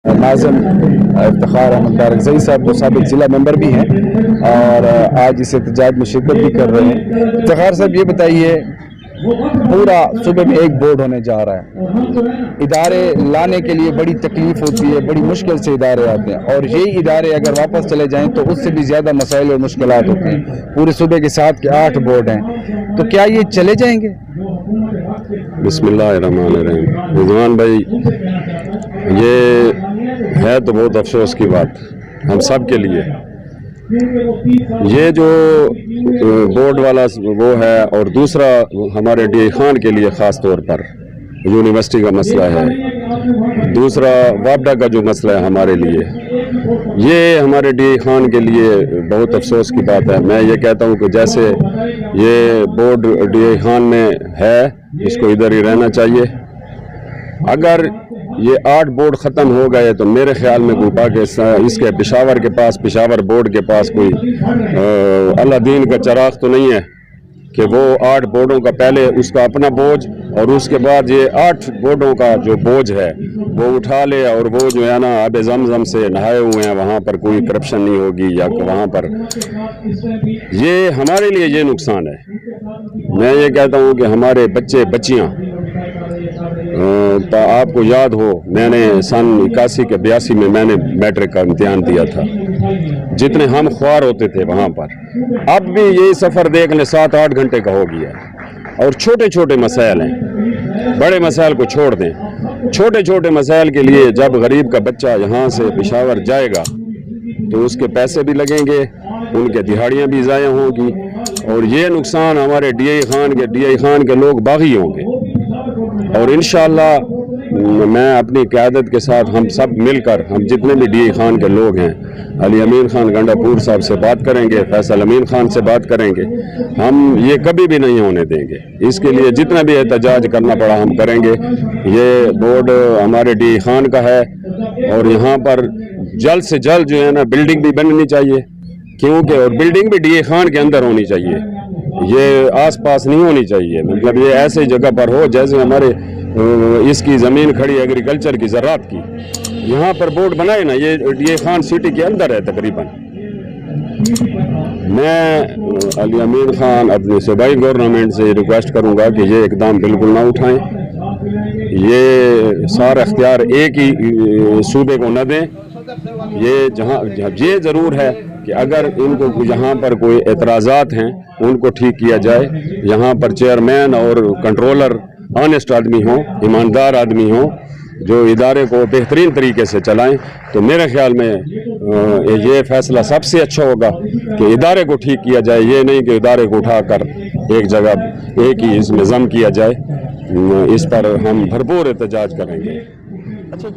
नाज़िम इफ्तिखार अहमद कारगज़ई साहब जो साबिक़ ज़िला मेंबर भी हैं और आज इस एहतजाज में शिरकत भी कर रहे हैं। इफ्तिखार साहब ये बताइए, पूरा सूबे में एक बोर्ड होने जा रहा है, इदारे लाने के लिए बड़ी तकलीफ होती है, बड़ी मुश्किल से इदारे आते हैं और यही इदारे अगर वापस चले जाएं तो उससे भी ज़्यादा मसाइल और मुश्किलात होती हैं। पूरे सूबे के 7 के 8 बोर्ड हैं, तो क्या ये चले जाएंगे? बिस्मिल्लाहिर्रहमानिर्रहीम। रिजवान भाई, ये है तो बहुत अफसोस की बात हम सब के लिए। ये जो बोर्ड वाला वो है और दूसरा हमारे डी खान के लिए ख़ास तौर पर यूनिवर्सिटी का मसला है, दूसरा वापडा का जो मसला है हमारे लिए, ये हमारे डी खान के लिए बहुत अफसोस की बात है। मैं ये कहता हूँ कि जैसे ये बोर्ड डी खान में है, इसको इधर ही रहना चाहिए। अगर ये 8 बोर्ड ख़त्म हो गए तो मेरे ख्याल में गोपा के इसके पेशावर के पास, पेशावर बोर्ड के पास कोई अलादीन का चराग तो नहीं है कि वो 8 बोर्डों का पहले उसका अपना बोझ और उसके बाद ये 8 बोर्डों का जो बोझ है वो उठा ले और वो जो है ना आब ज़मज़म से नहाए हुए हैं, वहाँ पर कोई करप्शन नहीं होगी या वहाँ पर, ये हमारे लिए ये नुकसान है। मैं ये कहता हूँ कि हमारे बच्चे बच्चियाँ, तो आपको याद हो मैंने सन 81 के 82 में मैंने मैट्रिक का इम्तिहान दिया था, जितने हम ख्वार होते थे वहाँ पर, अब भी यही सफ़र देख लें 7-8 घंटे का हो गया। और छोटे छोटे मसाइल हैं, बड़े मसाइल को छोड़ दें। छोटे छोटे मसाइल के लिए जब गरीब का बच्चा यहाँ से पेशावर जाएगा तो उसके पैसे भी लगेंगे, उनके दिहाड़ियाँ भी ज़ाया होंगी और ये नुकसान हमारे डी खान के लोग बागी होंगे। और इंशाअल्लाह मैं अपनी क़यादत के साथ हम सब मिलकर, हम जितने भी डी खान के लोग हैं, अली अमीन खान गंडापुर साहब से बात करेंगे, फैसल अमीन खान से बात करेंगे। हम ये कभी भी नहीं होने देंगे, इसके लिए जितना भी एहतजाज करना पड़ा हम करेंगे। ये बोर्ड हमारे डी खान का है और यहाँ पर जल्द से जल्द जो है ना बिल्डिंग भी बननी चाहिए, क्योंकि और बिल्डिंग भी डी खान के अंदर होनी चाहिए, ये आसपास नहीं होनी चाहिए। मतलब ये ऐसे जगह पर हो जैसे हमारे इसकी ज़मीन खड़ी एग्रीकल्चर की, ज़रात की, यहाँ पर बोर्ड बनाए ना, ये खान सिटी के अंदर है तकरीबन। मैं अली अमीन खान अपने सूबाई गवर्नमेंट से रिक्वेस्ट करूँगा कि ये इकदाम बिल्कुल ना उठाएं, ये सारा इख्तियार एक ही सूबे को न दें। ये जहाँ ये ज़रूर है कि अगर इनको यहाँ पर कोई एतराज़ात हैं उनको ठीक किया जाए, यहाँ पर चेयरमैन और कंट्रोलर ऑनेस्ट आदमी हों, ईमानदार आदमी हों, जो इदारे को बेहतरीन तरीके से चलाएं, तो मेरे ख्याल में ये फ़ैसला सबसे अच्छा होगा कि इदारे को ठीक किया जाए, ये नहीं कि इदारे को उठाकर एक जगह एक ही इसमें ज़म किया जाए। इस पर हम भरपूर एहतजाज करेंगे। अच्छा,